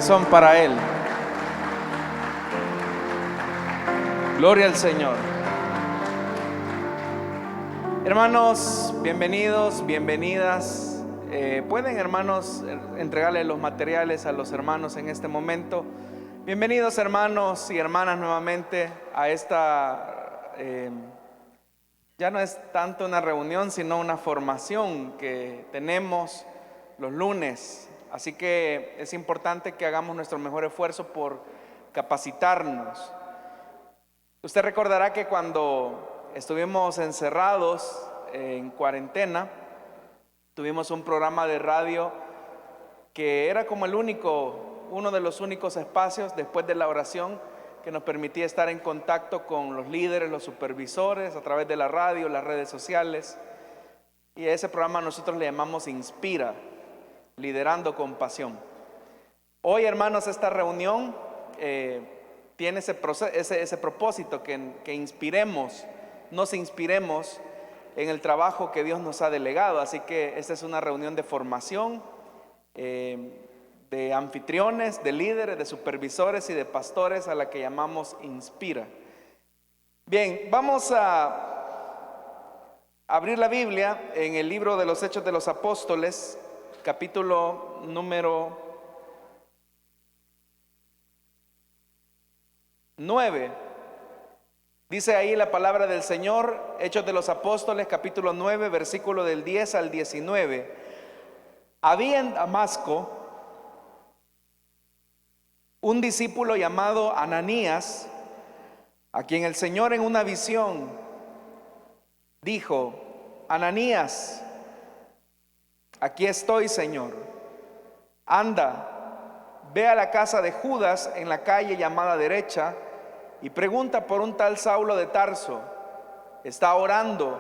son para Él. Gloria al Señor. Hermanos, bienvenidos, bienvenidas. Pueden, hermanos, entregarle los materiales a los hermanos en este momento. Bienvenidos, hermanos y hermanas, nuevamente a esta, ya no es tanto una reunión, sino una formación que tenemos los lunes. Así que es importante que hagamos nuestro mejor esfuerzo por capacitarnos. Usted recordará que cuando estuvimos encerrados en cuarentena, tuvimos un programa de radio que era como uno de los únicos espacios después de la oración que nos permitía estar en contacto con los líderes, los supervisores, a través de la radio, las redes sociales. Y a ese programa nosotros le llamamos Inspira, liderando con pasión. Hoy, hermanos, esta reunión tiene ese propósito, que inspiremos, nos inspiremos en el trabajo que Dios nos ha delegado. Así que esta es una reunión de formación, de anfitriones, de líderes, de supervisores y de pastores, a la que llamamos Inspira. Bien, vamos a abrir la Biblia en el libro de los Hechos de los Apóstoles, capítulo número 9. Dice ahí la palabra del Señor, Hechos de los Apóstoles, capítulo 9, versículo del 10 al 19. Había en Damasco un discípulo llamado Ananías, a quien el Señor en una visión dijo: Ananías, aquí estoy, Señor. Anda, ve a la casa de Judas en la calle llamada Derecha y pregunta por un tal Saulo de Tarso. Está orando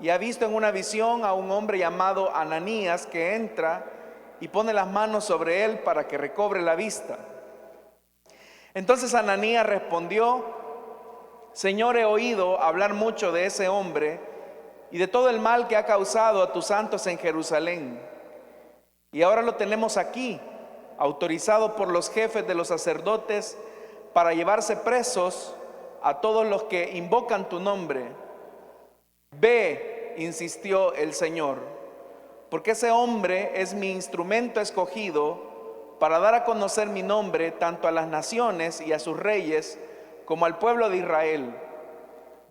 y ha visto en una visión a un hombre llamado Ananías que entra y pone las manos sobre él para que recobre la vista. Entonces Ananías respondió: Señor, he oído hablar mucho de ese hombre y de todo el mal que ha causado a tus santos en Jerusalén. Y ahora lo tenemos aquí, autorizado por los jefes de los sacerdotes para llevarse presos a todos los que invocan tu nombre. Ve, insistió el Señor, porque ese hombre es mi instrumento escogido para dar a conocer mi nombre tanto a las naciones y a sus reyes como al pueblo de Israel.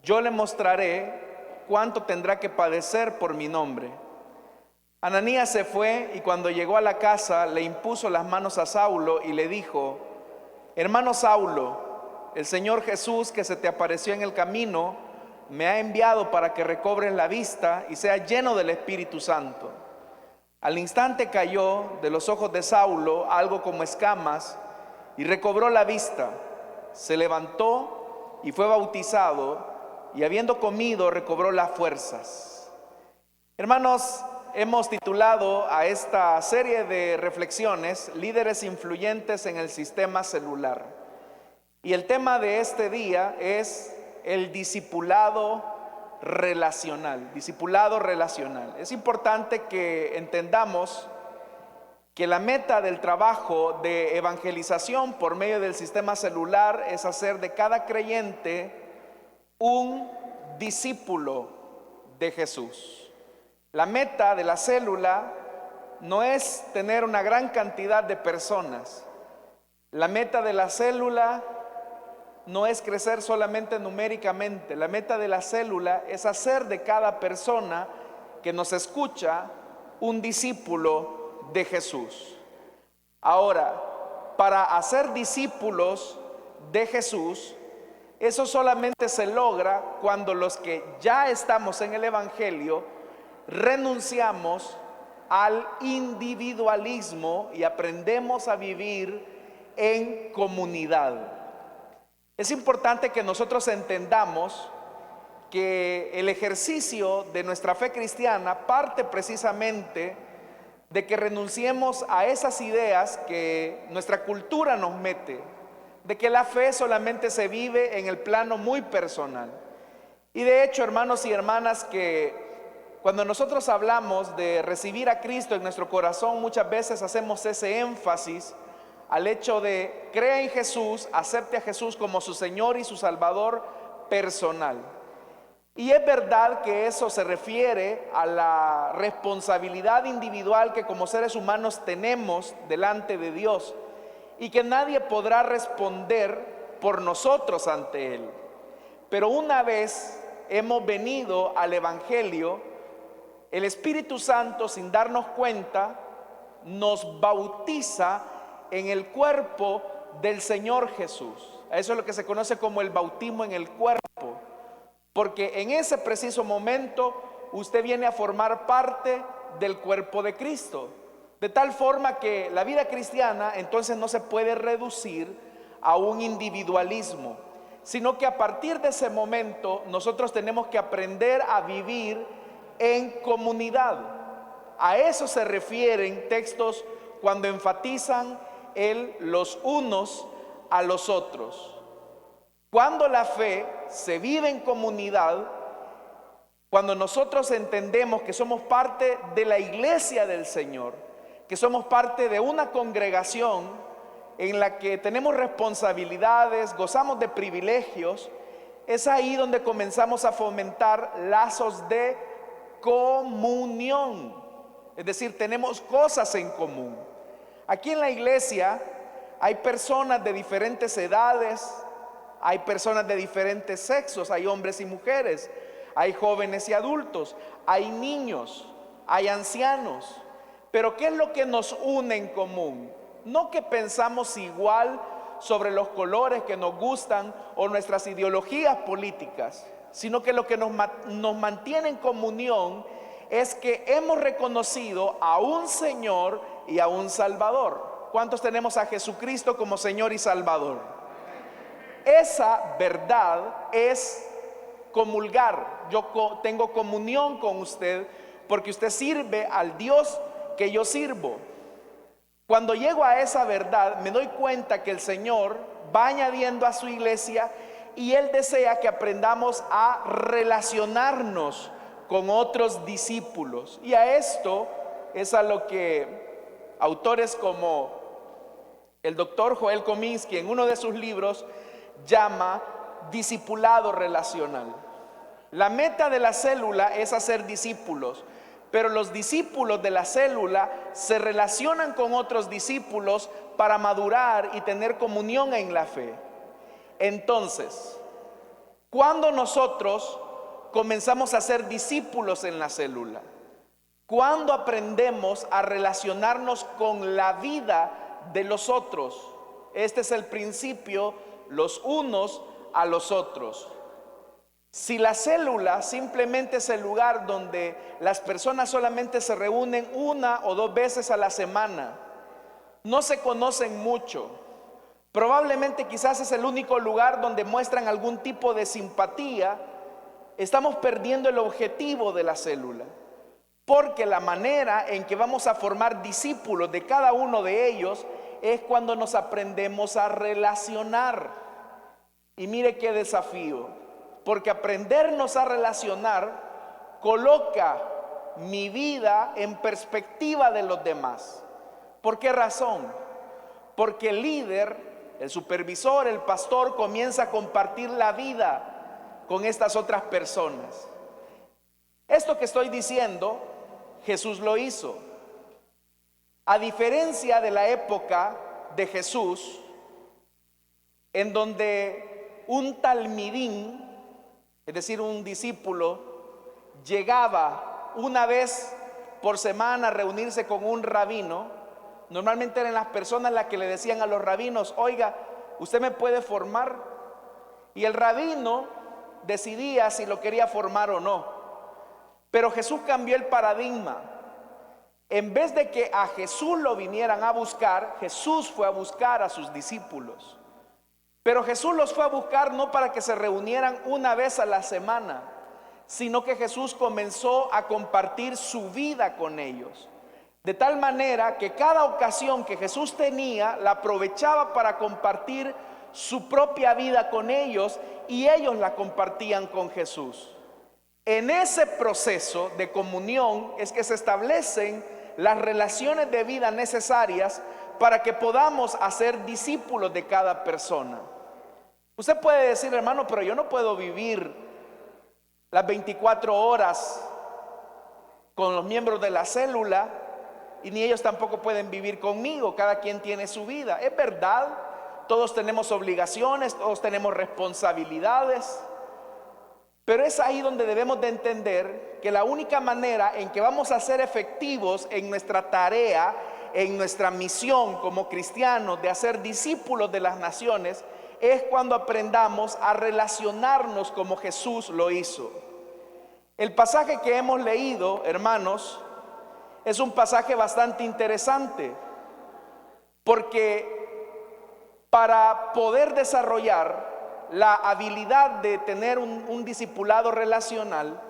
Yo le mostraré cuánto tendrá que padecer por mi nombre. Ananías se fue y cuando llegó a la casa le impuso las manos a Saulo y le dijo: Hermano Saulo, el Señor Jesús, que se te apareció en el camino, me ha enviado para que recobres la vista y seas lleno del Espíritu Santo. Al instante cayó de los ojos de Saulo algo como escamas y recobró la vista. Se levantó y fue bautizado, y habiendo comido recobró las fuerzas. Hermanos, hemos titulado a esta serie de reflexiones Líderes influyentes en el sistema celular. Y el tema de este día es el discipulado relacional. Discipulado relacional. Es importante que entendamos que la meta del trabajo de evangelización por medio del sistema celular es hacer de cada creyente un discípulo de Jesús. La meta de la célula no es tener una gran cantidad de personas. La meta de la célula no es crecer solamente numéricamente. La meta de la célula es hacer de cada persona que nos escucha un discípulo de Jesús. Ahora, para hacer discípulos de Jesús, eso solamente se logra cuando los que ya estamos en el Evangelio renunciamos al individualismo y aprendemos a vivir en comunidad. Es importante que nosotros entendamos que el ejercicio de nuestra fe cristiana parte precisamente de que renunciemos a esas ideas que nuestra cultura nos mete, de que la fe solamente se vive en el plano muy personal. Y de hecho, hermanos y hermanas, que cuando nosotros hablamos de recibir a Cristo en nuestro corazón, muchas veces hacemos ese énfasis al hecho de crea en Jesús, acepte a Jesús como su Señor y su Salvador personal. Y es verdad que eso se refiere a la responsabilidad individual que como seres humanos tenemos delante de Dios y que nadie podrá responder por nosotros ante Él. Pero una vez hemos venido al Evangelio, el Espíritu Santo, sin darnos cuenta, nos bautiza en el cuerpo del Señor Jesús. Eso es lo que se conoce como el bautismo en el cuerpo. Porque en ese preciso momento usted viene a formar parte del cuerpo de Cristo. De tal forma que la vida cristiana entonces no se puede reducir a un individualismo, sino que a partir de ese momento nosotros tenemos que aprender a vivir en comunidad. A eso se refieren textos cuando enfatizan el los unos a los otros. Cuando la fe se vive en comunidad, cuando nosotros entendemos que somos parte de la iglesia del Señor, que somos parte de una congregación en la que tenemos responsabilidades, gozamos de privilegios, es ahí donde comenzamos a fomentar lazos de comunión. Es decir, tenemos cosas en común. Aquí en la iglesia hay personas de diferentes edades, hay personas de diferentes sexos, hay hombres y mujeres, hay jóvenes y adultos, hay niños, hay ancianos. Pero ¿qué es lo que nos une en común? No que pensamos igual sobre los colores que nos gustan o nuestras ideologías políticas, sino que lo que nos mantiene en comunión es que hemos reconocido a un Señor y a un Salvador. ¿Cuántos tenemos a Jesucristo como Señor y Salvador? Esa verdad es comulgar. Yo tengo comunión con usted porque usted sirve al Dios que yo sirvo. Cuando llego a esa verdad, me doy cuenta que el Señor va añadiendo a su iglesia y Él desea que aprendamos a relacionarnos con otros discípulos. Y a esto es a lo que autores como el doctor Joel Kominsky en uno de sus libros llama discipulado relacional. La meta de la célula es hacer discípulos, pero los discípulos de la célula se relacionan con otros discípulos para madurar y tener comunión en la fe. Entonces, cuando nosotros comenzamos a ser discípulos en la célula, cuando aprendemos a relacionarnos con la vida de los otros, este es el principio, los unos a los otros. Si la célula simplemente es el lugar donde las personas solamente se reúnen una o dos veces a la semana, no se conocen mucho, probablemente quizás es el único lugar donde muestran algún tipo de simpatía, estamos perdiendo el objetivo de la célula. Porque la manera en que vamos a formar discípulos de cada uno de ellos es cuando nos aprendemos a relacionar. Y mire qué desafío, porque aprendernos a relacionar coloca mi vida en perspectiva de los demás. ¿Por qué razón? Porque el líder, el supervisor, el pastor comienza a compartir la vida con estas otras personas. Esto que estoy diciendo, Jesús lo hizo. A diferencia de la época de Jesús, en donde un talmidín, es decir, un discípulo, llegaba una vez por semana a reunirse con un rabino, normalmente eran las personas las que le decían a los rabinos: oiga, ¿usted me puede formar? Y el rabino decidía si lo quería formar o no. Pero Jesús cambió el paradigma. En vez de que a Jesús lo vinieran a buscar, Jesús fue a buscar a sus discípulos. Pero Jesús los fue a buscar no para que se reunieran una vez a la semana, sino que Jesús comenzó a compartir su vida con ellos. De tal manera que cada ocasión que Jesús tenía, la aprovechaba para compartir su propia vida con ellos y ellos la compartían con Jesús. En ese proceso de comunión es que se establecen las relaciones de vida necesarias para que podamos hacer discípulos de cada persona. Usted puede decir, hermano, pero yo no puedo vivir las 24 horas con los miembros de la célula y ni ellos tampoco pueden vivir conmigo. Cada quien tiene su vida. Es verdad, todos tenemos obligaciones, todos tenemos responsabilidades, pero es ahí donde debemos de entender que la única manera en que vamos a ser efectivos en nuestra tarea, en nuestra misión como cristianos de hacer discípulos de las naciones, es cuando aprendamos a relacionarnos como Jesús lo hizo. El pasaje que hemos leído, hermanos, es un pasaje bastante interesante, porque para poder desarrollar la habilidad de tener un discipulado relacional,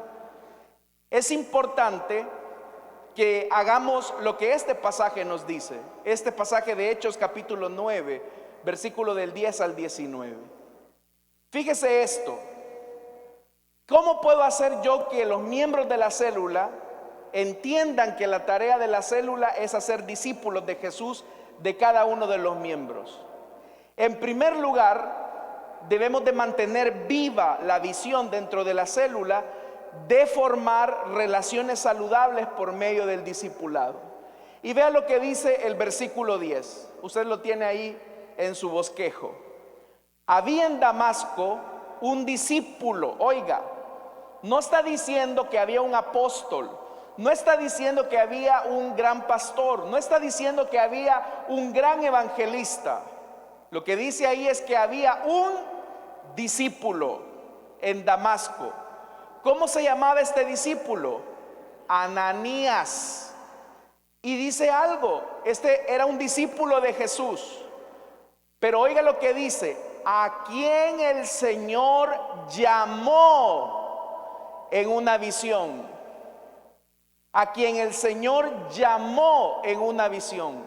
es importante que hagamos lo que este pasaje nos dice. Este pasaje de Hechos capítulo 9, versículo del 10 al 19. Fíjese esto. ¿Cómo puedo hacer yo que los miembros de la célula entiendan que la tarea de la célula es hacer discípulos de Jesús de cada uno de los miembros? En primer lugar, debemos de mantener viva la visión dentro de la célula de formar relaciones saludables por medio del discipulado. Y vea lo que dice el versículo 10. Usted lo tiene ahí en su bosquejo. Había en Damasco un discípulo. Oiga, no está diciendo que había un apóstol, no está diciendo que había un gran pastor, no está diciendo que había un gran evangelista. Lo que dice ahí es que había un discípulo en Damasco. ¿Cómo se llamaba este discípulo? Ananías. Y dice algo, este era un discípulo de Jesús. Pero oiga lo que dice: a quien el Señor llamó en una visión. A quien el Señor llamó en una visión.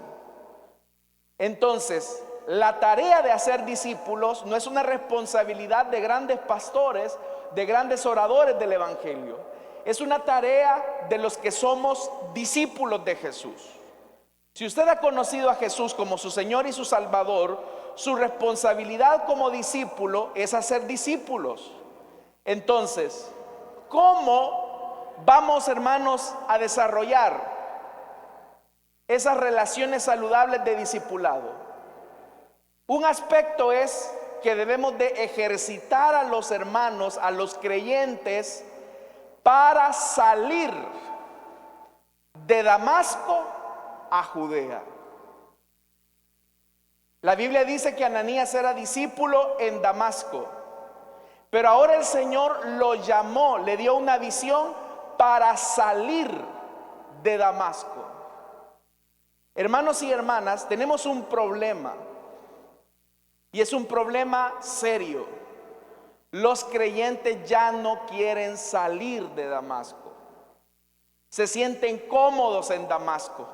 Entonces, la tarea de hacer discípulos no es una responsabilidad de grandes pastores, de grandes oradores del evangelio. Es una tarea de los que somos discípulos de Jesús. Si usted ha conocido a Jesús como su Señor y su Salvador, su responsabilidad como discípulo es hacer discípulos. Entonces, ¿cómo vamos, hermanos, a desarrollar esas relaciones saludables de discipulado? Un aspecto es que debemos de ejercitar a los hermanos, a los creyentes, para salir de Damasco a Judea. La Biblia dice que Ananías era discípulo en Damasco, pero ahora el Señor lo llamó, le dio una visión para salir de Damasco. Hermanos y hermanas, tenemos un problema, y es un problema serio. Los creyentes ya no quieren salir de Damasco. Se sienten cómodos en Damasco.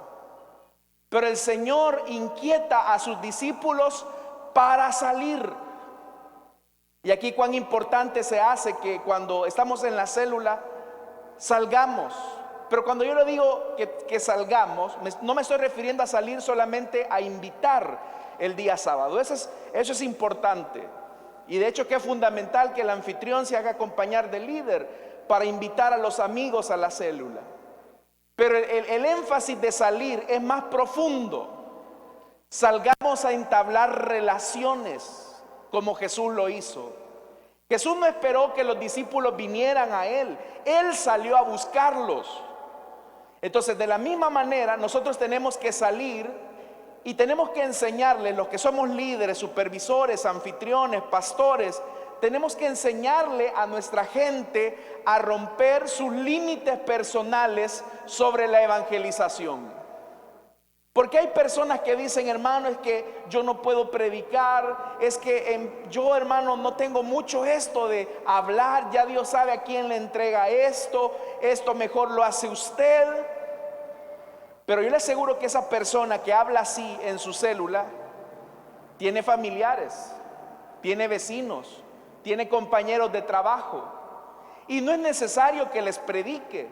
Pero el Señor inquieta a sus discípulos para salir. Y aquí cuán importante se hace que cuando estamos en la célula salgamos. Pero cuando yo le digo que salgamos, no me estoy refiriendo a salir solamente a invitar el día sábado. Eso es importante. Y de hecho que es fundamental que el anfitrión se haga acompañar del líder para invitar a los amigos a la célula. Pero el énfasis de salir es más profundo. Salgamos a entablar relaciones como Jesús lo hizo. Jesús no esperó que los discípulos vinieran a Él. Él salió a buscarlos. Entonces, de la misma manera, nosotros tenemos que salir y tenemos que enseñarles, los que somos líderes, supervisores, anfitriones, pastores, tenemos que enseñarle a nuestra gente a romper sus límites personales sobre la evangelización. Porque hay personas que dicen: hermano, es que yo no puedo predicar, es que yo, hermano, no tengo mucho esto de hablar, ya Dios sabe a quién le entrega esto mejor lo hace usted. Pero yo le aseguro que esa persona que habla así en su célula tiene familiares, tiene vecinos, tiene compañeros de trabajo, y no es necesario que les predique,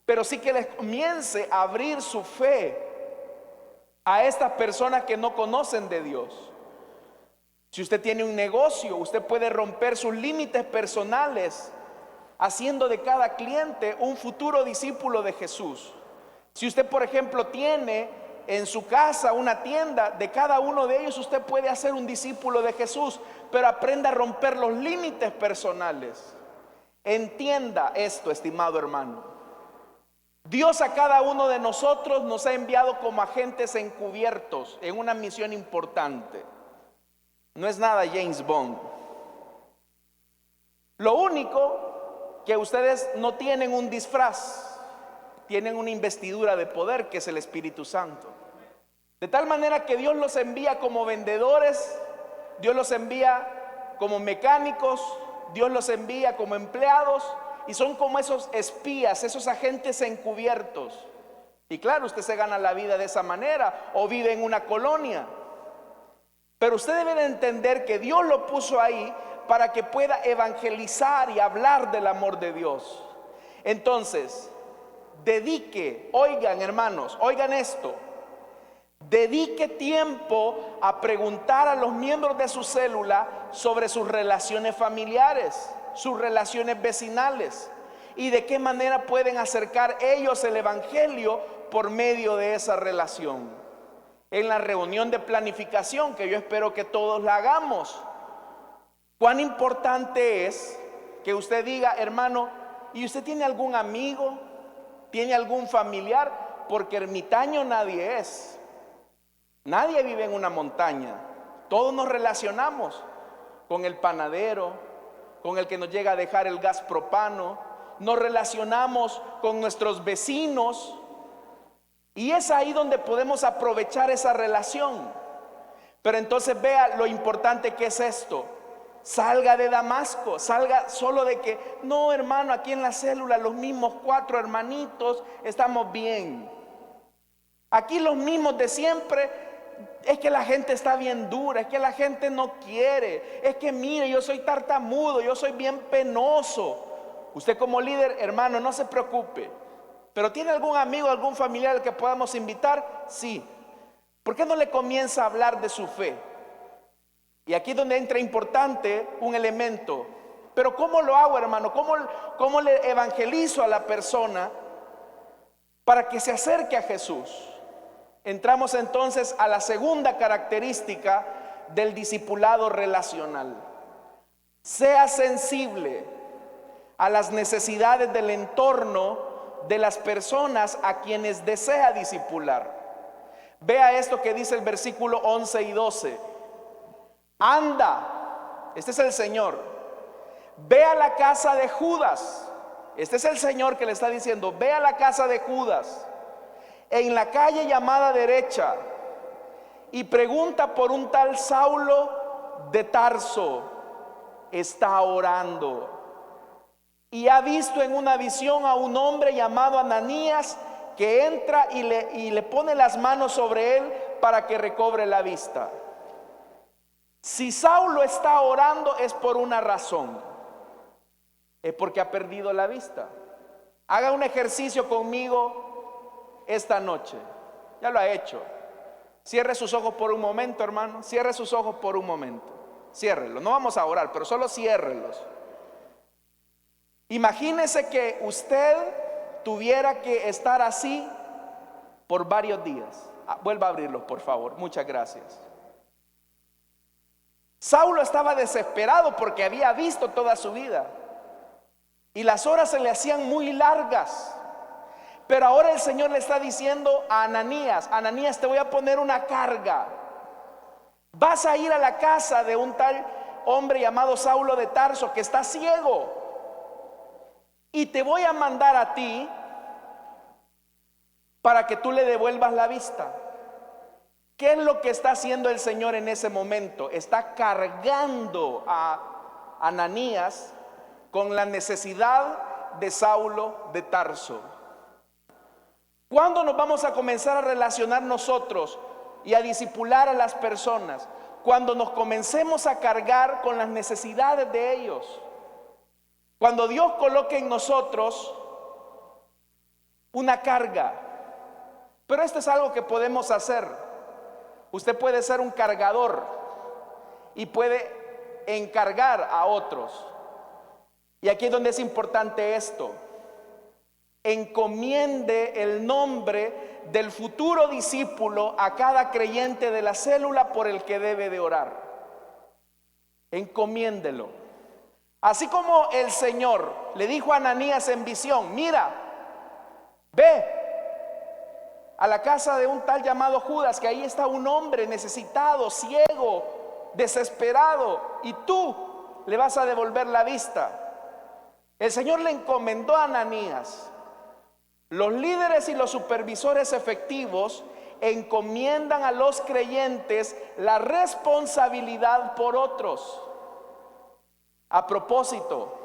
pero sí que les comience a abrir su fe a estas personas que no conocen de Dios. Si usted tiene un negocio, usted puede romper sus límites personales, haciendo de cada cliente un futuro discípulo de Jesús. Si usted, por ejemplo, tiene en su casa una tienda, de cada uno de ellos usted puede hacer un discípulo de Jesús, pero aprenda a romper los límites personales. Entienda esto, estimado hermano. Dios a cada uno de nosotros nos ha enviado como agentes encubiertos en una misión importante. No es nada James Bond. Lo único que ustedes no tienen un disfraz, tienen una investidura de poder que es el Espíritu Santo. De tal manera que Dios los envía como vendedores, Dios los envía como mecánicos, Dios los envía como empleados, y son como esos espías, esos agentes encubiertos. Y claro, usted se gana la vida de esa manera o vive en una colonia. Pero usted debe de entender que Dios lo puso ahí para que pueda evangelizar y hablar del amor de Dios. Entonces, dedique, oigan hermanos, oigan esto. Dedique tiempo a preguntar a los miembros de su célula sobre sus relaciones familiares, sus relaciones vecinales y de qué manera pueden acercar ellos el evangelio por medio de esa relación. En la reunión de planificación, que yo espero que todos la hagamos, cuán importante es que usted diga, hermano, ¿y usted tiene algún amigo? ¿Tiene algún familiar? Porque ermitaño nadie es. Nadie vive en una montaña. Todos nos relacionamos con el panadero, con el que nos llega a dejar el gas propano. Nos relacionamos con nuestros vecinos. Y es ahí donde podemos aprovechar esa relación. Pero entonces vea lo importante que es esto. Salga de Damasco, salga solo de que, no hermano, aquí en la célula los mismos 4 hermanitos estamos bien. Aquí los mismos de siempre. Es que la gente está bien dura, es que la gente no quiere, es que mire, yo soy tartamudo, yo soy bien penoso. Usted como líder, hermano, no se preocupe. ¿Pero tiene algún amigo, algún familiar al que podamos invitar? Sí. ¿Por qué no le comienza a hablar de su fe? Y aquí es donde entra importante un elemento. Pero ¿cómo lo hago, hermano? ¿Cómo le evangelizo a la persona para que se acerque a Jesús? Entramos entonces a la segunda característica del discipulado relacional. Sea sensible a las necesidades del entorno de las personas a quienes desea discipular. Vea esto que dice el versículo 11 y 12. Anda, este es el Señor. Ve a la casa de Judas. Este es el Señor que le está diciendo, ve a la casa de Judas, en la calle llamada derecha, y pregunta por un tal Saulo de Tarso. Está orando y ha visto en una visión a un hombre llamado Ananías que entra y le pone las manos sobre él para que recobre la vista. Si Saulo está orando es por una razón, es porque ha perdido la vista. Haga un ejercicio conmigo esta noche. Ya lo ha hecho. Cierre sus ojos por un momento, hermano. Cierre sus ojos por un momento. Ciérrelos. No vamos a orar, pero solo ciérrelos. Imagínese que usted tuviera que estar así por varios días. Vuelva a abrirlos, por favor. Muchas gracias. Saulo estaba desesperado porque había visto toda su vida y las horas se le hacían muy largas. Pero ahora el Señor le está diciendo a Ananías: Ananías, te voy a poner una carga. Vas a ir a la casa de un tal hombre llamado Saulo de Tarso que está ciego, y te voy a mandar a ti para que tú le devuelvas la vista. ¿Qué es lo que está haciendo el Señor en ese momento? Está cargando a Ananías con la necesidad de Saulo de Tarso. ¿Cuándo nos vamos a comenzar a relacionar nosotros y a discipular a las personas? Cuando nos comencemos a cargar con las necesidades de ellos. Cuando Dios coloque en nosotros una carga. Pero esto es algo que podemos hacer. Usted puede ser un cargador y puede encargar a otros. Y aquí es donde es importante esto. Encomiende el nombre del futuro discípulo a cada creyente de la célula por el que debe de orar. Encomiéndelo. Así como el Señor le dijo a Ananías en visión: mira, ve a la casa de un tal llamado Judas, que ahí está un hombre necesitado, ciego, desesperado, y tú le vas a devolver la vista. El Señor le encomendó a Ananías. Los líderes y los supervisores efectivos encomiendan a los creyentes la responsabilidad por otros. A propósito,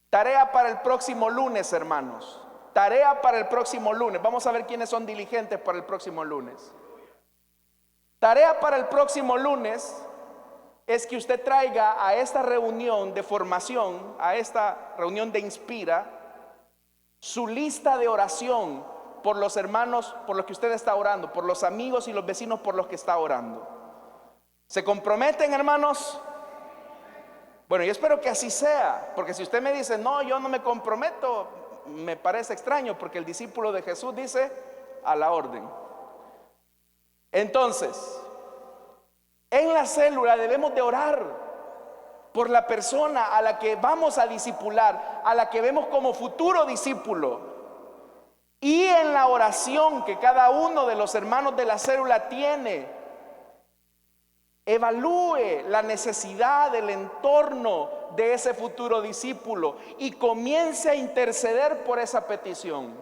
tarea para el próximo lunes, hermanos. Tarea para el próximo lunes. Vamos a ver quiénes son diligentes para el próximo lunes. Tarea para el próximo lunes es que usted traiga a esta reunión de formación, a esta reunión de Inspira, su lista de oración por los hermanos por los que usted está orando, por los amigos y los vecinos por los que está orando. ¿Se comprometen, hermanos? Bueno, yo espero que así sea, porque si usted me dice: no, yo no me comprometo, me parece extraño, porque el discípulo de Jesús dice: a la orden. Entonces, en la célula debemos de orar por la persona a la que vamos a discipular, a la que vemos como futuro discípulo. Y en la oración que cada uno de los hermanos de la célula tiene, evalúe la necesidad del entorno de ese futuro discípulo y comience a interceder por esa petición.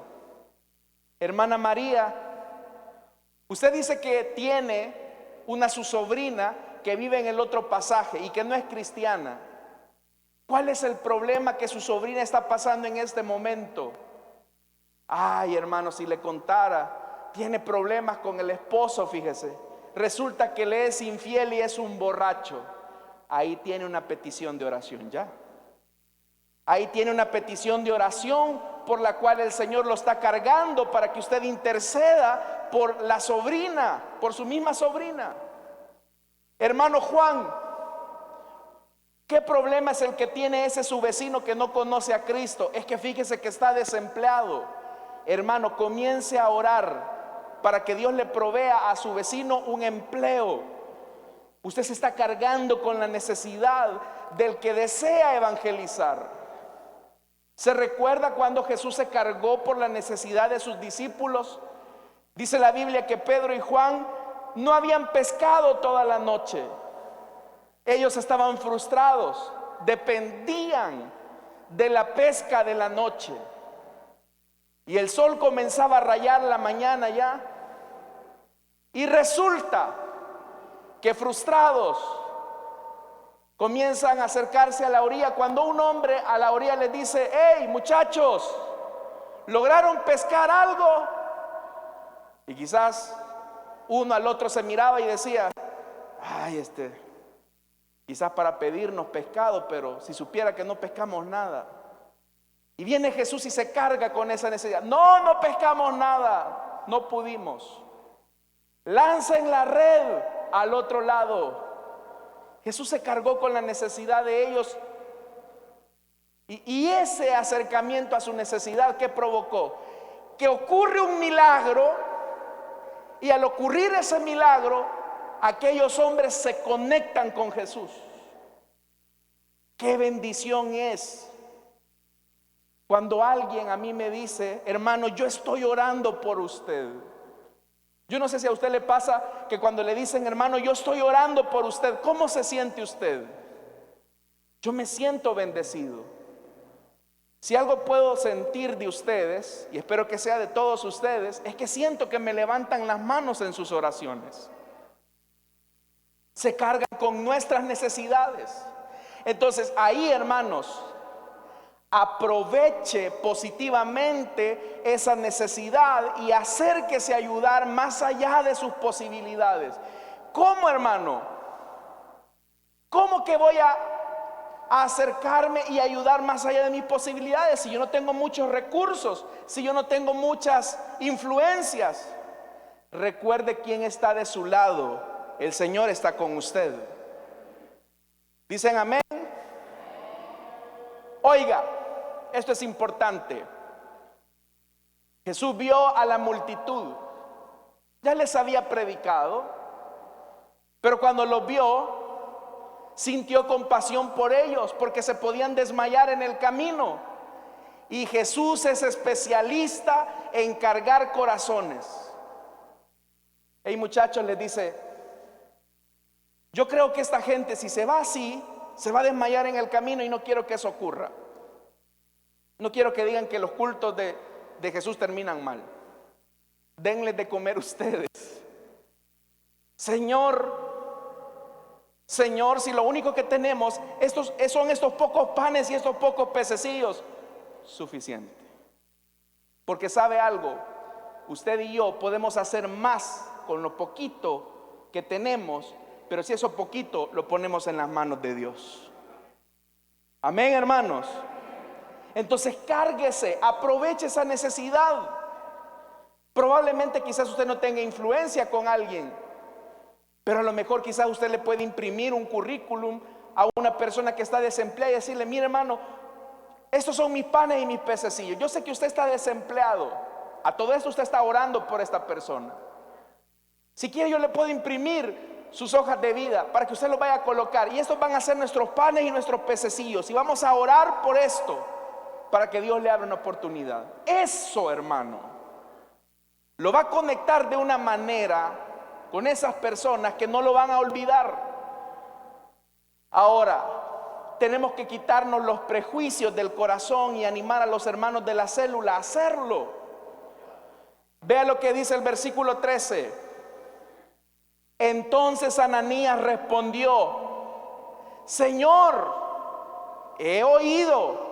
Hermana María, usted dice que tiene su sobrina que vive en el otro pasaje y que no es cristiana. ¿Cuál es el problema que su sobrina está pasando en este momento? Ay, hermano, si le contara, tiene problemas con el esposo, fíjese. Resulta que le es infiel y es un borracho. Ahí tiene una petición de oración ya. Ahí tiene una petición de oración por la cual el Señor lo está cargando para que usted interceda por la sobrina, por su misma sobrina. Hermano Juan, ¿qué problema es el que tiene ese su vecino que no conoce a Cristo? Es que fíjese que está desempleado. Hermano, comience a orar para que Dios le provea a su vecino un empleo. Usted se está cargando con la necesidad del que desea evangelizar. ¿Se recuerda cuando Jesús se cargó por la necesidad de sus discípulos? Dice la Biblia que Pedro y Juan no habían pescado toda la noche. Ellos estaban frustrados, dependían de la pesca de la noche. Y el sol comenzaba a rayar la mañana ya. Y resulta que frustrados comienzan a acercarse a la orilla, cuando un hombre a la orilla les dice: hey, muchachos, ¿lograron pescar algo? Y quizás uno al otro se miraba y decía: ay, quizás para pedirnos pescado, pero si supiera que no pescamos nada. Y viene Jesús y se carga con esa necesidad. No pescamos nada, no pudimos. Lancen la red al otro lado. Jesús se cargó con la necesidad de ellos. Y ese acercamiento a su necesidad, ¿qué provocó? Que ocurre un milagro. Y al ocurrir ese milagro, aquellos hombres se conectan con Jesús. Qué bendición es cuando alguien a mí me dice: hermano, yo estoy orando por usted. Yo no sé si a usted le pasa que cuando le dicen: hermano, yo estoy orando por usted, ¿cómo se siente usted? Yo me siento bendecido. Si algo puedo sentir de ustedes, y espero que sea de todos ustedes, es que siento que me levantan las manos en sus oraciones. Se cargan con nuestras necesidades. Entonces ahí, hermanos, aproveche positivamente esa necesidad y acérquese a ayudar más allá de sus posibilidades. ¿Cómo, hermano? ¿Cómo que voy a acercarme y ayudar más allá de mis posibilidades si yo no tengo muchos recursos, si yo no tengo muchas influencias? recuerde quién está de su lado. El Señor está con usted. ¿Dicen amén? Oiga, esto es importante. Jesús vio a la multitud. Ya les había predicado, pero cuando los vio, sintió compasión por ellos, porque se podían desmayar en el camino. Y Jesús es especialista en cargar corazones. Hey, muchachos, les dice: yo creo que esta gente, si se va así, se va a desmayar en el camino, y no quiero que eso ocurra. No quiero que digan que los cultos de Jesús terminan mal. Denles de comer ustedes. Señor, si lo único que tenemos son estos pocos panes y estos pocos pececillos, suficiente. Porque sabe algo, usted y yo podemos hacer más con lo poquito que tenemos, pero si eso poquito lo ponemos en las manos de Dios. Amén, hermanos. Entonces cárguese, aproveche esa necesidad. Probablemente quizás usted no tenga influencia con alguien, pero a lo mejor quizás usted le puede imprimir un currículum a una persona que está desempleada y decirle: mire, hermano, estos son mis panes y mis pececillos. Yo sé que usted está desempleado. A todo esto usted está orando por esta persona. Si quiere, yo le puedo imprimir sus hojas de vida para que usted los vaya a colocar, y estos van a ser nuestros panes y nuestros pececillos, y vamos a orar por esto para que Dios le abra una oportunidad. Eso, hermano, lo va a conectar de una manera con esas personas que no lo van a olvidar. Ahora, tenemos que quitarnos los prejuicios del corazón y animar a los hermanos de la célula a hacerlo. Vea lo que dice el versículo 13. Entonces Ananías respondió: Señor, he oído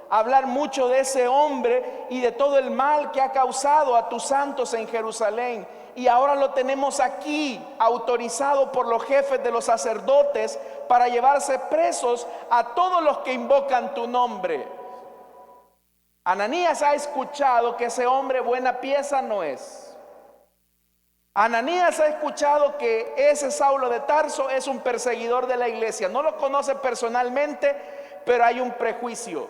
hablar mucho de ese hombre y de todo el mal que ha causado a tus santos en Jerusalén, y ahora lo tenemos aquí, autorizado por los jefes de los sacerdotes para llevarse presos a todos los que invocan tu nombre. Ananías ha escuchado que ese hombre buena pieza no es. Ananías ha escuchado que ese Saulo de Tarso es un perseguidor de la iglesia. No lo conoce personalmente, pero hay un prejuicio.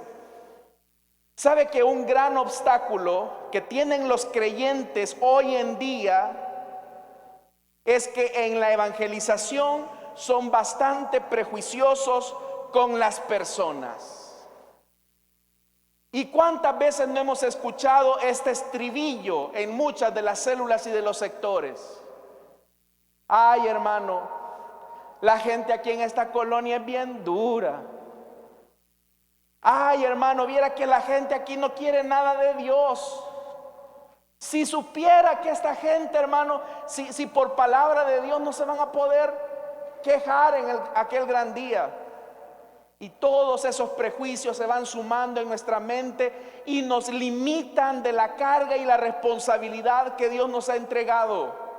¿Sabe que un gran obstáculo que tienen los creyentes hoy en día es que en la evangelización son bastante prejuiciosos con las personas? ¿Y cuántas veces no hemos escuchado este estribillo en muchas de las células y de los sectores? Ay, hermano, la gente aquí en esta colonia es bien dura. Ay, hermano, viera que la gente aquí no quiere nada de Dios. Si supiera que esta gente, hermano, si por palabra de Dios no se van a poder quejar en aquel gran día. Y todos esos prejuicios se van sumando en nuestra mente y nos limitan de la carga y la responsabilidad que Dios nos ha entregado.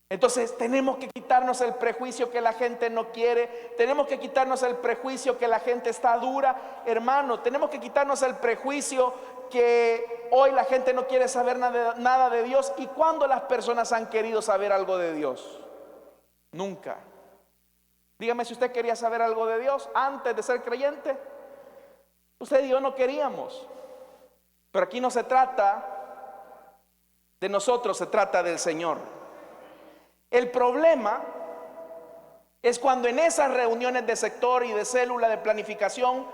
Entonces tenemos que quitarnos el prejuicio que la gente no quiere. Tenemos que quitarnos el prejuicio que la gente está dura. Hermano, tenemos que quitarnos el prejuicio que hoy la gente no quiere saber nada de Dios. ¿Y cuándo las personas han querido saber algo de Dios? Nunca. Dígame si usted quería saber algo de Dios antes de ser creyente. Usted y yo no queríamos. Pero aquí no se trata de nosotros, se trata del Señor. El problema es cuando en esas reuniones de sector y de célula de planificación,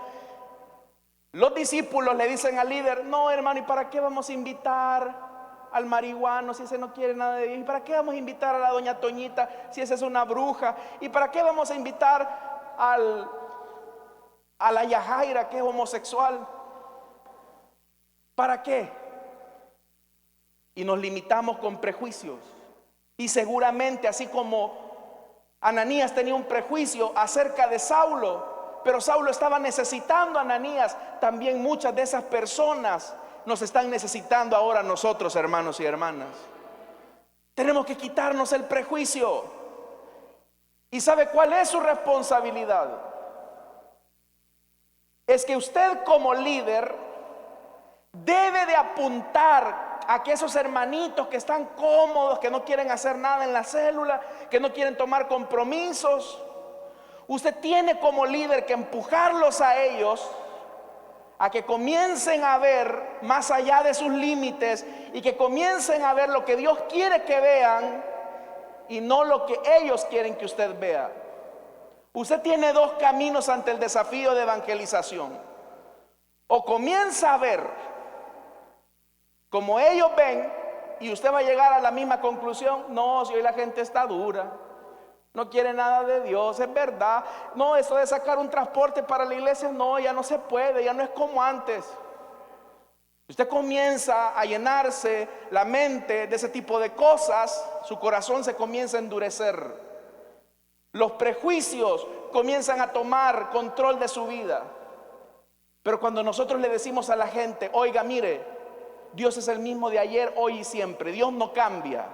los discípulos le dicen al líder: no, hermano, ¿y para qué vamos a invitar al marihuano si ese no quiere nada de Dios? ¿Y para qué vamos a invitar a la doña Toñita si esa es una bruja? ¿Y para qué vamos a invitar a la Yajaira que es homosexual? ¿Para qué? Y nos limitamos con prejuicios. Y seguramente, así como Ananías tenía un prejuicio acerca de Saulo, pero Saulo estaba necesitando a Ananías, también muchas de esas personas nos están necesitando ahora nosotros, hermanos y hermanas. Tenemos que quitarnos el prejuicio. ¿Y sabe cuál es su responsabilidad? Es que usted como líder debe de apuntar a aquellos hermanitos que están cómodos, que no quieren hacer nada en la célula, que no quieren tomar compromisos. Usted tiene como líder que empujarlos a ellos a que comiencen a ver más allá de sus límites y que comiencen a ver lo que Dios quiere que vean y no lo que ellos quieren que usted vea. Usted tiene dos caminos ante el desafío de evangelización. O comienza a ver como ellos ven y usted va a llegar a la misma conclusión. No, si hoy la gente está dura, no quiere nada de Dios, es verdad. No, eso de sacar un transporte para la iglesia, no, ya no se puede, ya no es como antes. Usted comienza a llenarse la mente de ese tipo de cosas, su corazón se comienza a endurecer. Los prejuicios comienzan a tomar control de su vida. Pero cuando nosotros le decimos a la gente, oiga, mire, Dios es el mismo de ayer, hoy y siempre, Dios no cambia.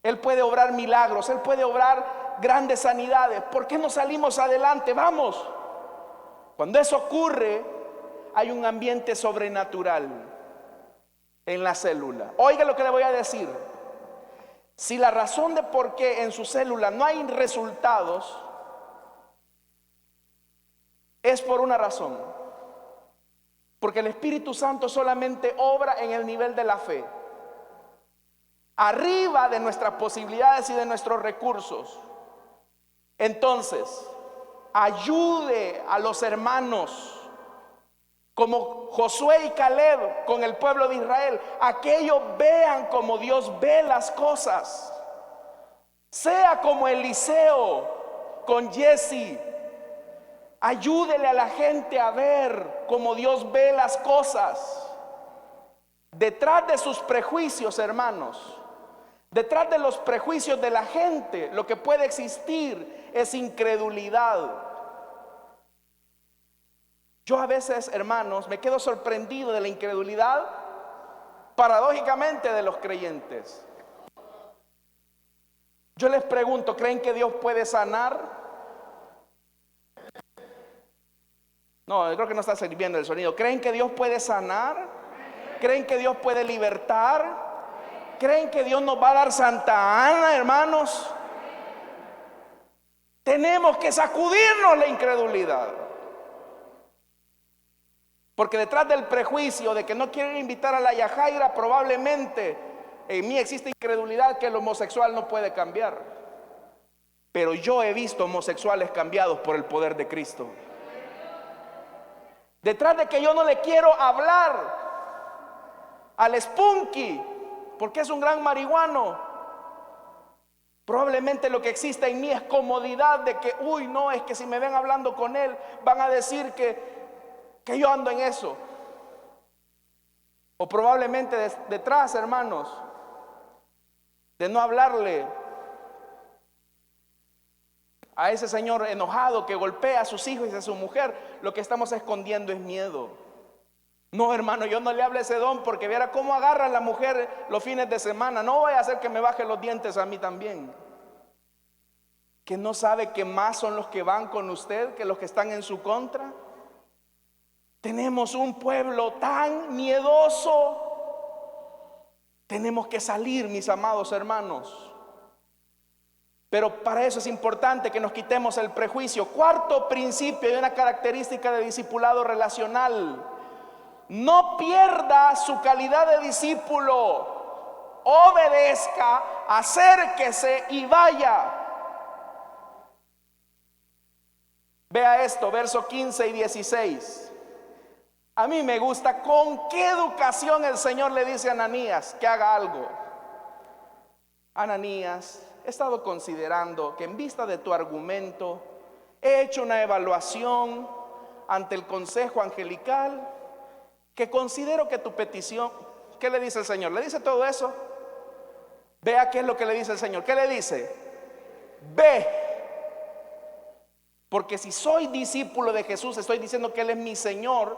Él puede obrar milagros, Él puede obrar grandes sanidades. ¿Por qué no salimos adelante? Vamos. Cuando eso ocurre, hay un ambiente sobrenatural en la célula. Oiga lo que le voy a decir. Si la razón de por qué en su célula no hay resultados es por una razón. Porque el Espíritu Santo solamente obra en el nivel de la fe, arriba de nuestras posibilidades y de nuestros recursos. Entonces, ayude a los hermanos como Josué y Caleb con el pueblo de Israel, a que ellos vean como Dios ve las cosas. Sea como Eliseo con Jesse. Ayúdele a la gente a ver cómo Dios ve las cosas. Detrás de sus prejuicios, hermanos, detrás de los prejuicios de la gente, lo que puede existir es incredulidad. Yo a veces, hermanos, me quedo sorprendido de la incredulidad, paradójicamente, de los creyentes. Yo les pregunto, ¿creen que Dios puede sanar? No, yo creo que no está sirviendo el sonido. ¿Creen que Dios puede sanar? ¿Creen que Dios puede libertar? ¿Creen que Dios nos va a dar Santa Ana, hermanos? Tenemos que sacudirnos la incredulidad. Porque detrás del prejuicio de que no quieren invitar a la yajaira, probablemente en mí existe incredulidad que el homosexual no puede cambiar. Pero yo he visto homosexuales cambiados por el poder de Cristo. Detrás de que yo no le quiero hablar al Spunky porque es un gran marihuano, probablemente lo que existe en mí es comodidad de que, uy, no, es que si me ven hablando con él van a decir que yo ando en eso. O probablemente detrás, hermanos, de no hablarle a ese señor enojado que golpea a sus hijos y a su mujer, lo que estamos escondiendo es miedo. No, hermano, yo no le hablo a ese don porque viera cómo agarra a la mujer los fines de semana. No voy a hacer que me baje los dientes a mí también. Que no sabe que más son los que van con usted que los que están en su contra. Tenemos un pueblo tan miedoso. Tenemos que salir, mis amados hermanos. Pero para eso es importante que nos quitemos el prejuicio. Cuarto principio y una característica de discipulado relacional: no pierda su calidad de discípulo. Obedezca, acérquese y vaya. Vea esto, versos 15 y 16. A mí me gusta con qué educación el Señor le dice a Ananías que haga algo. Ananías, he estado considerando que en vista de tu argumento he hecho una evaluación ante el consejo angelical, que considero que tu petición, ¿qué le dice el Señor? ¿Le dice todo eso? Vea qué es lo que le dice el Señor. ¿Qué le dice? Ve. Porque si soy discípulo de Jesús, estoy diciendo que Él es mi Señor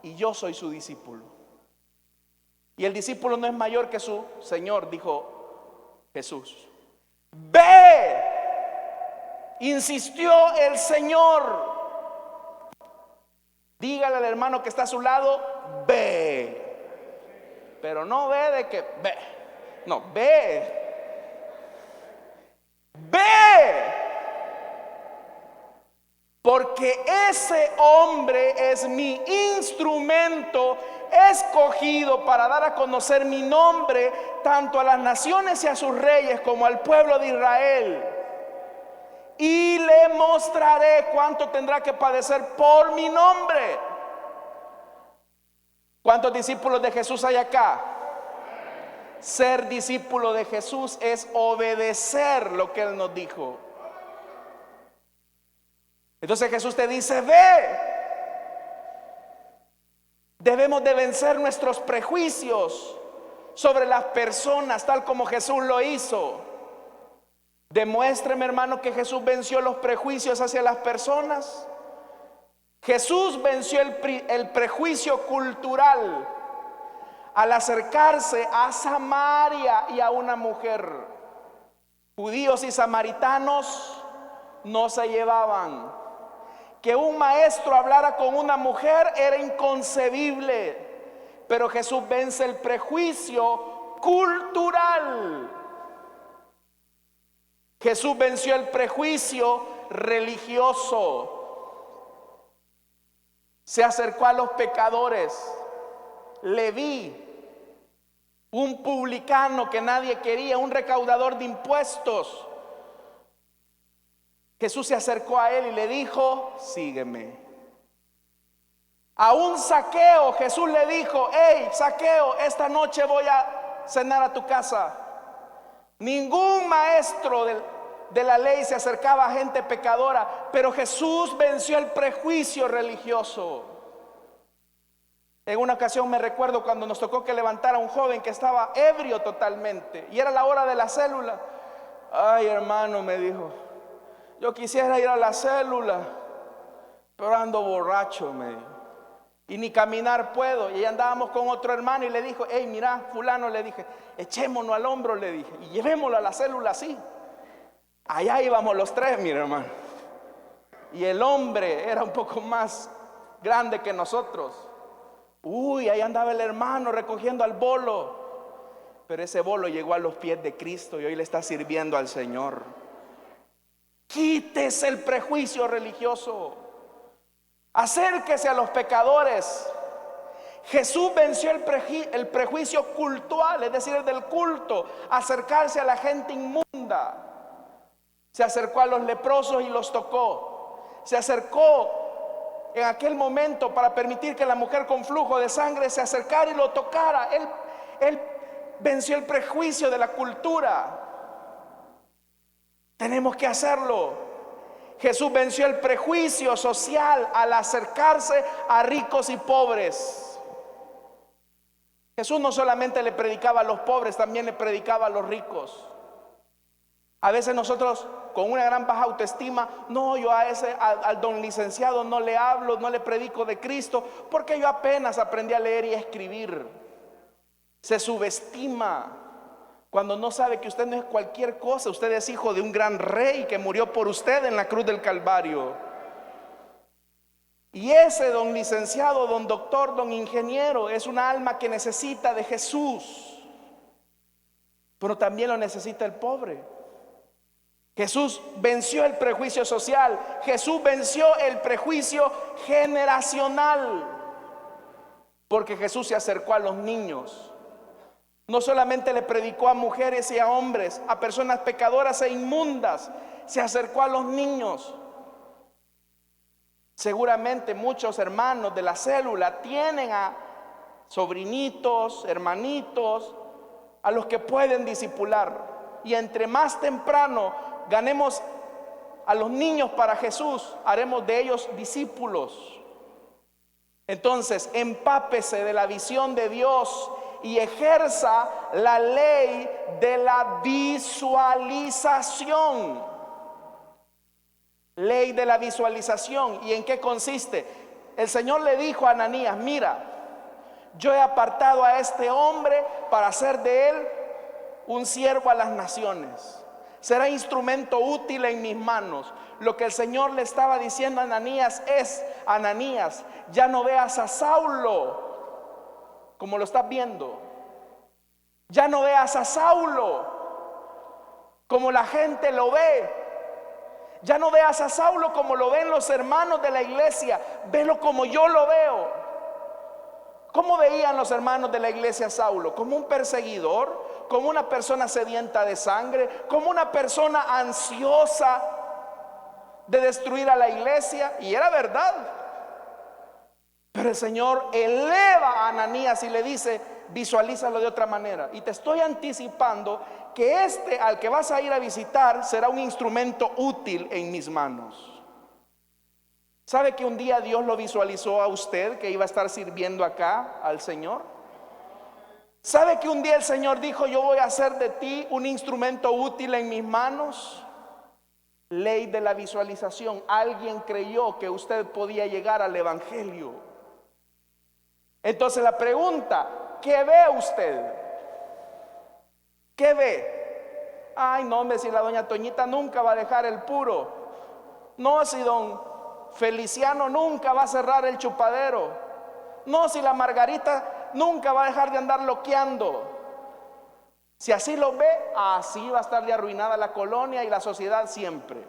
y yo soy su discípulo. Y el discípulo no es mayor que su Señor, dijo Jesús. Ve, insistió el Señor. Dígale al hermano que está a su lado, ve. pero no ve de que ve. No, ve. Ve. Porque ese hombre es mi instrumento escogido para dar a conocer mi nombre tanto a las naciones y a sus reyes como al pueblo de Israel. Y le mostraré cuánto tendrá que padecer por mi nombre. ¿Cuántos discípulos de Jesús hay acá? Ser discípulo de Jesús es obedecer lo que Él nos dijo. Entonces Jesús te dice, ve. Debemos de vencer nuestros prejuicios sobre las personas, tal como Jesús lo hizo. Demuéstreme, hermano, que Jesús venció los prejuicios hacia las personas. Jesús venció el prejuicio cultural al acercarse a Samaria y a una mujer. Judíos y samaritanos no se llevaban. Que un maestro hablara con una mujer era inconcebible, pero Jesús vence el prejuicio cultural. Jesús venció el prejuicio religioso. Se acercó a los pecadores. Leví, un publicano que nadie quería, un recaudador de impuestos. Jesús se acercó a él y le dijo, sígueme. A un Zaqueo, Jesús le dijo, hey, Zaqueo, esta noche voy a cenar a tu casa. Ningún maestro de la ley se acercaba a gente pecadora, pero Jesús venció el prejuicio religioso. En una ocasión me recuerdo cuando nos tocó que levantara a un joven que estaba ebrio totalmente, y era la hora de la célula. Ay, hermano, me dijo, yo quisiera ir a la célula, pero ando borracho, me dijo, y ni caminar puedo. Y ahí andábamos con otro hermano y le dijo, hey, mira, fulano, le dije, echémonos al hombro, le dije, y llevémoslo a la célula así. Allá íbamos los tres, mi hermano. Y el hombre era un poco más grande que nosotros. Uy, ahí andaba el hermano recogiendo al bolo. Pero ese bolo llegó a los pies de Cristo y hoy le está sirviendo al Señor. Quítese el prejuicio religioso. Acérquese a los pecadores. Jesús venció el prejuicio cultural, es decir, el del culto. Acercarse a la gente inmunda. Se acercó a los leprosos y los tocó. Se acercó en aquel momento para permitir que la mujer con flujo de sangre se acercara y lo tocara. Él venció el prejuicio de la cultura. Tenemos que hacerlo. Jesús venció el prejuicio social al acercarse a ricos y pobres. Jesús no solamente le predicaba a los pobres, también le predicaba a los ricos. A veces nosotros con una gran baja autoestima, no, yo al don licenciado no le hablo, no le predico de Cristo, porque yo apenas aprendí a leer y a escribir. Se subestima cuando no sabe que usted no es cualquier cosa. Usted es hijo de un gran rey que murió por usted en la cruz del Calvario. Y ese don licenciado, don doctor, don ingeniero es una alma que necesita de Jesús, pero también lo necesita el pobre. Jesús venció el prejuicio social. Jesús venció el prejuicio generacional, porque Jesús se acercó a los niños. No solamente le predicó a mujeres y a hombres, a personas pecadoras e inmundas, se acercó a los niños. Seguramente muchos hermanos de la célula tienen a sobrinitos, hermanitos, a los que pueden discipular. Y entre más temprano ganemos a los niños para Jesús, haremos de ellos discípulos. Entonces, empápese de la visión de Dios y ejerza la ley de la visualización. Ley de la visualización. ¿Y en qué consiste? El Señor le dijo a Ananías, mira, yo he apartado a este hombre para hacer de él un siervo a las naciones. Será instrumento útil en mis manos. Lo que el Señor le estaba diciendo a Ananías es, Ananías, ya no veas a Saulo como lo estás viendo. Ya no veas a Saulo como la gente lo ve. Ya no veas a Saulo como lo ven los hermanos de la iglesia. Velo como yo lo veo. ¿Cómo veían los hermanos de la iglesia a Saulo? Como un perseguidor, como una persona sedienta de sangre, como una persona ansiosa de destruir a la iglesia. Y era verdad. Pero el Señor eleva a Ananías y le dice: visualízalo de otra manera. Y te estoy anticipando que este al que vas a ir a visitar será un instrumento útil en mis manos. ¿Sabe que un día Dios lo visualizó a usted que iba a estar sirviendo acá al Señor? ¿Sabe que un día el Señor dijo: yo voy a hacer de ti un instrumento útil en mis manos? Ley de la visualización. Alguien creyó que usted podía llegar al Evangelio. Entonces la pregunta: ¿qué ve usted? ¿Qué ve? Ay, no, hombre, si la doña Toñita nunca va a dejar el puro. No, si don Feliciano nunca va a cerrar el chupadero. No, si la Margarita nunca va a dejar de andar loqueando. Si así lo ve, así va a estar de arruinada la colonia y la sociedad siempre.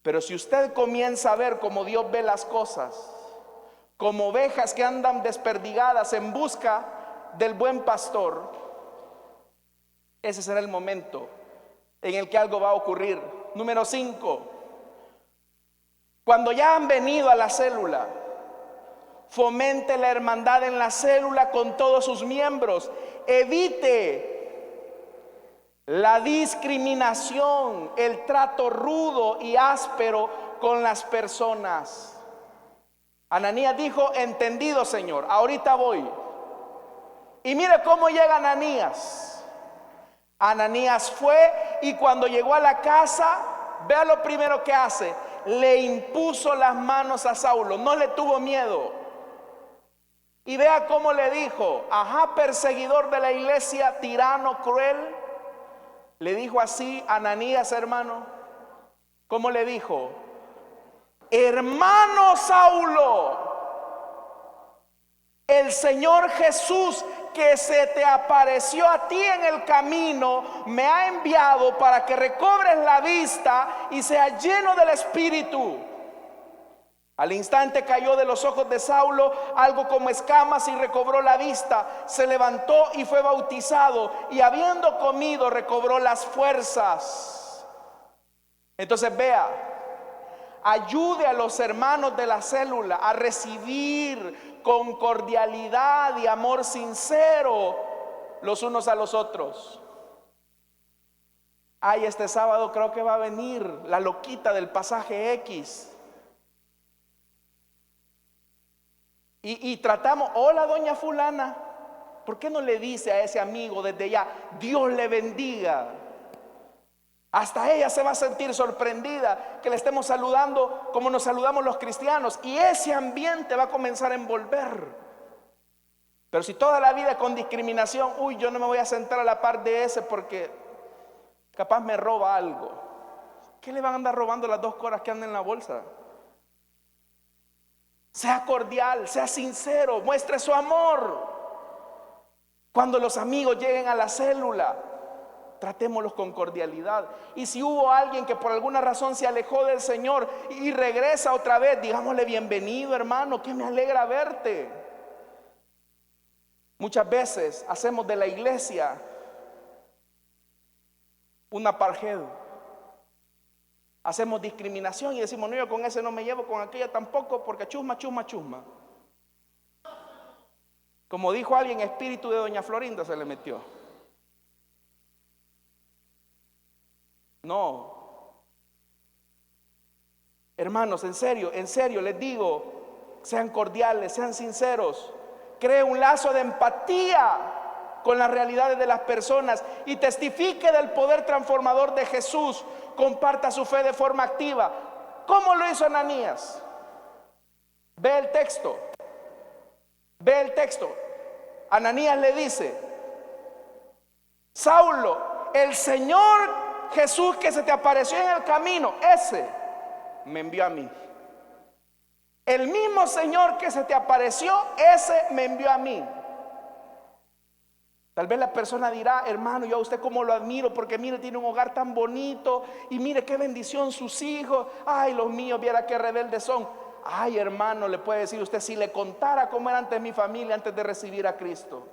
Pero si usted comienza a ver como Dios ve las cosas, como ovejas que andan desperdigadas en busca del buen pastor, ese será el momento en el que algo va a ocurrir. Número 5. Cuando ya han venido a la célula, fomente la hermandad en la célula con todos sus miembros. Evite la discriminación, el trato rudo y áspero con las personas. Ananías dijo: entendido, Señor, ahorita voy. Y mire cómo llega Ananías. Ananías fue, y cuando llegó a la casa, vea lo primero que hace: le impuso las manos a Saulo. No le tuvo miedo. Y vea cómo le dijo: ajá, perseguidor de la iglesia, tirano, cruel. Le dijo así Ananías, hermano. ¿Cómo le dijo? Hermano Saulo, el Señor Jesús que se te apareció a ti en el camino me ha enviado para que recobres la vista y seas lleno del Espíritu. Al instante cayó de los ojos de Saulo algo como escamas y recobró la vista. Se levantó y fue bautizado, y habiendo comido recobró las fuerzas. Entonces vea, ayude a los hermanos de la célula a recibir con cordialidad y amor sincero los unos a los otros. Ay, este sábado creo que va a venir la loquita del pasaje X. Y tratamos: hola doña fulana. ¿Por qué no le dice a ese amigo desde ya: Dios le bendiga? Hasta ella se va a sentir sorprendida que le estemos saludando como nos saludamos los cristianos, y ese ambiente va a comenzar a envolver. Pero si toda la vida con discriminación: uy, yo no me voy a sentar a la par de ese porque capaz me roba algo. ¿Qué le van a andar robando las 2 coras que andan en la bolsa? Sea cordial, sea sincero, muestre su amor. Cuando los amigos lleguen a la célula, tratémoslos con cordialidad. Y si hubo alguien que por alguna razón se alejó del Señor y regresa otra vez, digámosle: bienvenido, hermano, que me alegra verte. Muchas veces hacemos de la iglesia una apartheid. Hacemos discriminación y decimos: no, yo con ese no me llevo, con aquella tampoco, porque chusma, chusma, chusma. Como dijo alguien, espíritu de doña Florinda se le metió. No. Hermanos, en serio les digo: sean cordiales, sean sinceros. Cree un lazo de empatía con las realidades de las personas y testifique del poder transformador de Jesús. Comparta su fe de forma activa. ¿Cómo lo hizo Ananías? Ve el texto. Ve el texto. Ananías le dice: Saulo, el Señor Jesús que se te apareció en el camino, ese me envió a mí. El mismo Señor que se te apareció, ese me envió a mí. Tal vez la persona dirá: hermano, yo a usted cómo lo admiro, porque mire, tiene un hogar tan bonito, y mire qué bendición sus hijos. Ay, los míos, viera qué rebeldes son. Ay, hermano, le puede decir usted, si le contara cómo era antes mi familia, antes de recibir a Cristo.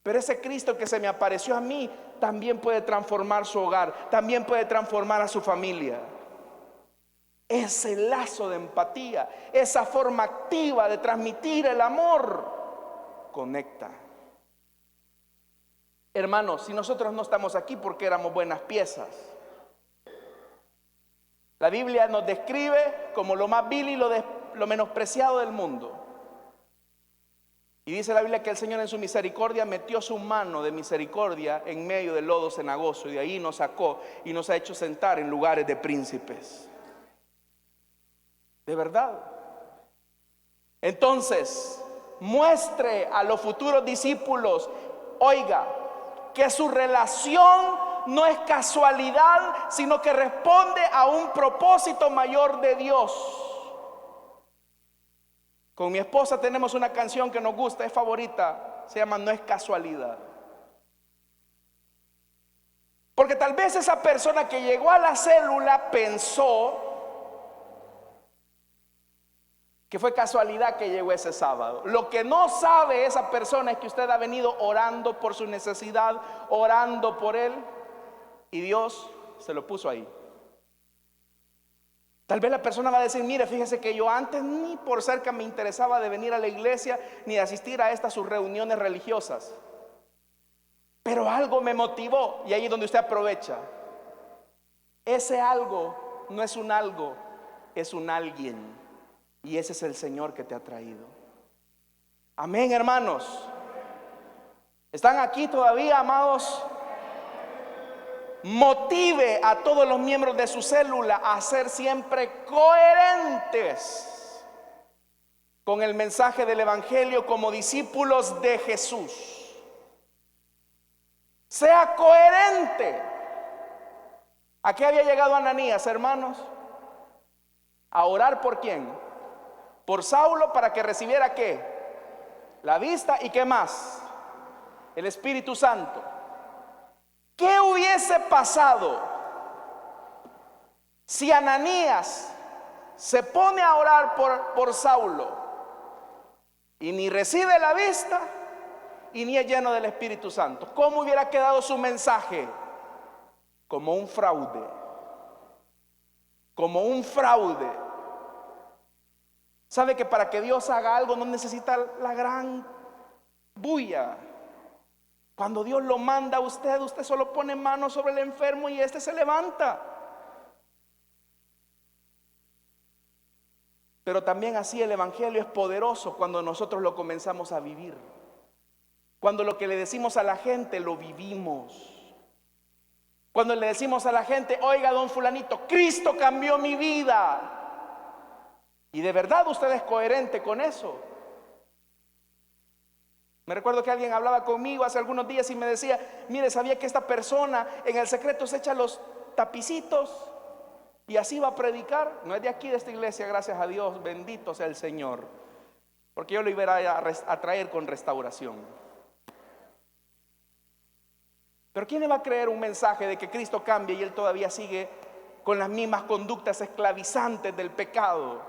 Pero ese Cristo que se me apareció a mí también puede transformar su hogar, también puede transformar a su familia. Ese lazo de empatía, esa forma activa de transmitir el amor, conecta. Hermanos, si nosotros no estamos aquí porque éramos buenas piezas. La Biblia nos describe como lo más vil y lo menospreciado del mundo. Y dice la Biblia que el Señor en su misericordia metió su mano de misericordia en medio del lodo cenagoso, y de ahí nos sacó y nos ha hecho sentar en lugares de príncipes. De verdad. Entonces, muestre a los futuros discípulos, oiga, que su relación no es casualidad, sino que responde a un propósito mayor de Dios. Con mi esposa tenemos una canción que nos gusta, es favorita, se llama No es casualidad. Porque tal vez esa persona que llegó a la célula pensó que fue casualidad que llegó ese sábado. Lo que no sabe esa persona es que usted ha venido orando por su necesidad, orando por él, y Dios se lo puso ahí. Tal vez la persona va a decir: mire, fíjese que yo antes ni por cerca me interesaba de venir a la iglesia ni de asistir a estas sus reuniones religiosas, pero algo me motivó, y ahí es donde usted aprovecha. Ese algo no es un algo, es un alguien, y ese es el Señor que te ha traído. Amén, hermanos. ¿Están aquí todavía, amados? Motive a todos los miembros de su célula a ser siempre coherentes con el mensaje del evangelio como discípulos de Jesús. Sea coherente. ¿A qué había llegado Ananías, hermanos? A orar ¿por quién? Por Saulo, para que recibiera ¿qué? La vista, y ¿qué más? El Espíritu Santo. ¿Qué hubiese pasado si Ananías se pone a orar por Saulo y ni recibe la vista y ni es lleno del Espíritu Santo? ¿Cómo hubiera quedado su mensaje? Como un fraude. Como un fraude. ¿Sabe que para que Dios haga algo no necesita la gran bulla? Cuando Dios lo manda a usted, usted solo pone mano sobre el enfermo y éste se levanta. Pero también así el evangelio es poderoso cuando nosotros lo comenzamos a vivir. Cuando lo que le decimos a la gente lo vivimos. Cuando le decimos a la gente: oiga, don fulanito, Cristo cambió mi vida. Y de verdad usted es coherente con eso. Me recuerdo que alguien hablaba conmigo hace algunos días y me decía: mire, ¿sabía que esta persona en el secreto se echa los tapicitos y así va a predicar? No es de aquí, de esta iglesia, gracias a Dios, bendito sea el Señor, porque yo lo iba a traer con restauración. Pero ¿quién le va a creer un mensaje de que Cristo cambia y él todavía sigue con las mismas conductas esclavizantes del pecado?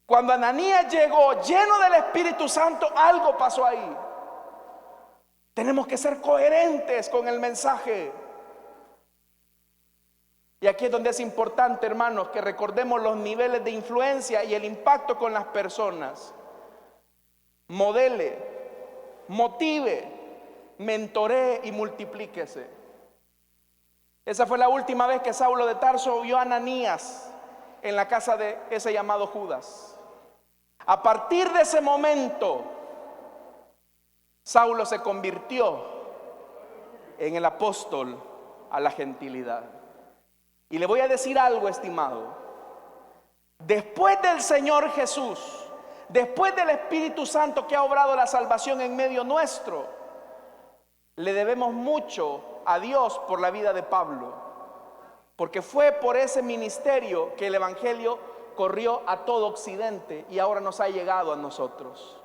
Cuando Ananías llegó lleno del Espíritu Santo, algo pasó ahí. Tenemos que ser coherentes con el mensaje. Y aquí es donde es importante, hermanos, que recordemos los niveles de influencia y el impacto con las personas. Modele, motive, mentoree y multiplíquese. Esa fue la última vez que Saulo de Tarso vio a Ananías en la casa de ese llamado Judas. A partir de ese momento, Saulo se convirtió en el apóstol a la gentilidad. Y le voy a decir algo, estimado. Después del Señor Jesús, después del Espíritu Santo que ha obrado la salvación en medio nuestro, le debemos mucho a Dios por la vida de Pablo, porque fue por ese ministerio que el evangelio corrió a todo Occidente y ahora nos ha llegado a nosotros.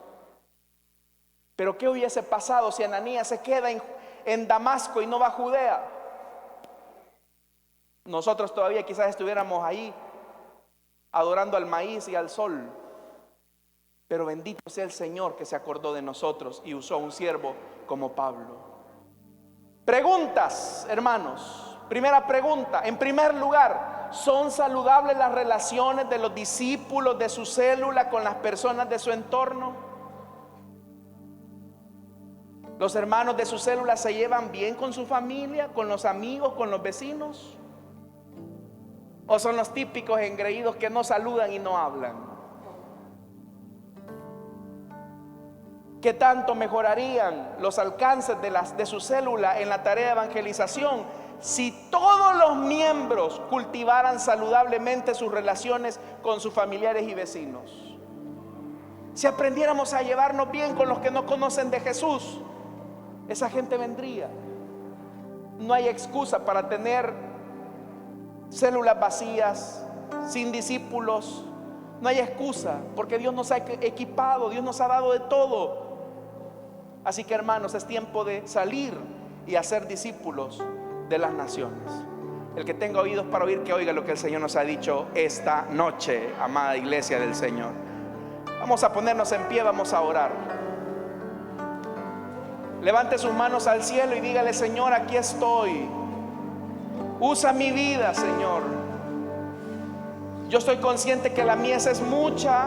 Pero ¿qué hubiese pasado si Ananías se queda en Damasco y no va a Judea. Nosotros todavía quizás estuviéramos ahí adorando al maíz y al sol. Pero bendito sea el Señor que se acordó de nosotros y usó un siervo como Pablo. Preguntas, hermanos. Primera pregunta. En primer lugar, ¿son saludables las relaciones de los discípulos de su célula con las personas de su entorno? ¿Los hermanos de su célula se llevan bien con su familia, con los amigos, con los vecinos? ¿O son los típicos engreídos que no saludan y no hablan? ¿Qué tanto mejorarían los alcances de su célula en la tarea de evangelización si todos los miembros cultivaran saludablemente sus relaciones con sus familiares y vecinos? Si aprendiéramos a llevarnos bien con los que no conocen de Jesús, esa gente vendría. No hay excusa para tener células vacías, sin discípulos. No hay excusa, porque Dios nos ha equipado, Dios nos ha dado de todo. Así que, hermanos, es tiempo de salir y hacer discípulos de las naciones. El que tenga oídos para oír, que oiga lo que el Señor nos ha dicho esta noche, amada iglesia del Señor. Vamos a ponernos en pie, vamos a orar. Levante sus manos al cielo y dígale: Señor, aquí estoy. Usa mi vida, Señor. Yo estoy consciente que la mies es mucha,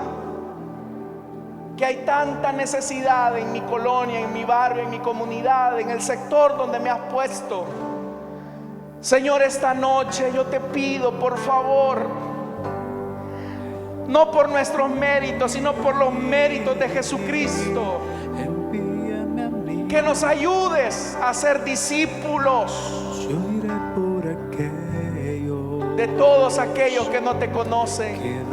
que hay tanta necesidad en mi colonia, en mi barrio, en mi comunidad, en el sector donde me has puesto. Señor, esta noche yo te pido, por favor, no por nuestros méritos, sino por los méritos de Jesucristo, que nos ayudes a ser discípulos de todos aquellos que no te conocen.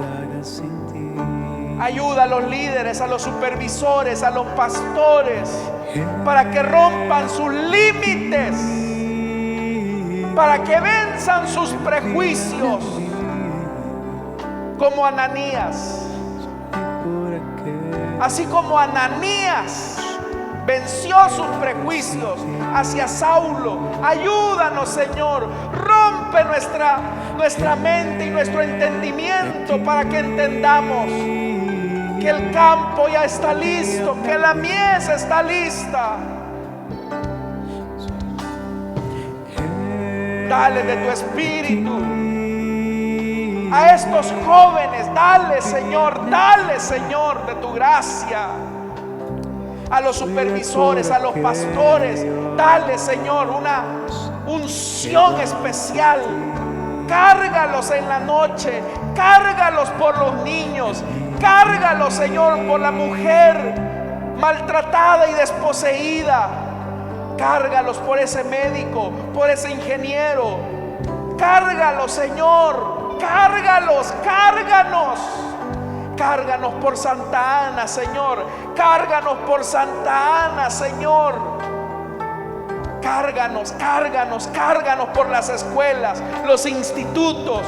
Ayuda a los líderes, a los supervisores, a los pastores, para que rompan sus límites, para que venzan sus prejuicios, como Ananías. Así como Ananías venció sus prejuicios hacia Saulo, ayúdanos, Señor. Rompe nuestra mente y nuestro entendimiento para que entendamos que el campo ya está listo, que la mies está lista. Dale de tu espíritu a estos jóvenes. Dale, Señor, de tu gracia. A los supervisores, a los pastores, dale, Señor, una unción especial. Cárgalos en la noche, cárgalos por los niños, cárgalos, Señor, por la mujer maltratada y desposeída. Cárgalos por ese médico, por ese ingeniero. Cárgalos, Señor, cárgalos, cárganos. Cárganos por Santa Ana, Señor. Cárganos por Santa Ana, Señor. Cárganos, cárganos, cárganos por las escuelas, los institutos.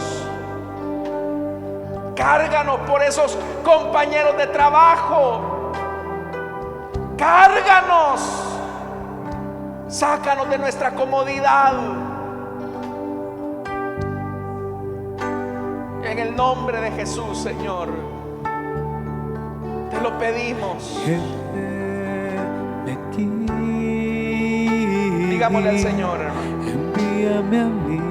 Cárganos por esos compañeros de trabajo. Cárganos. Sácanos de nuestra comodidad. En el nombre de Jesús, Señor, te lo pedimos. Digámosle al Señor, envíame a mí.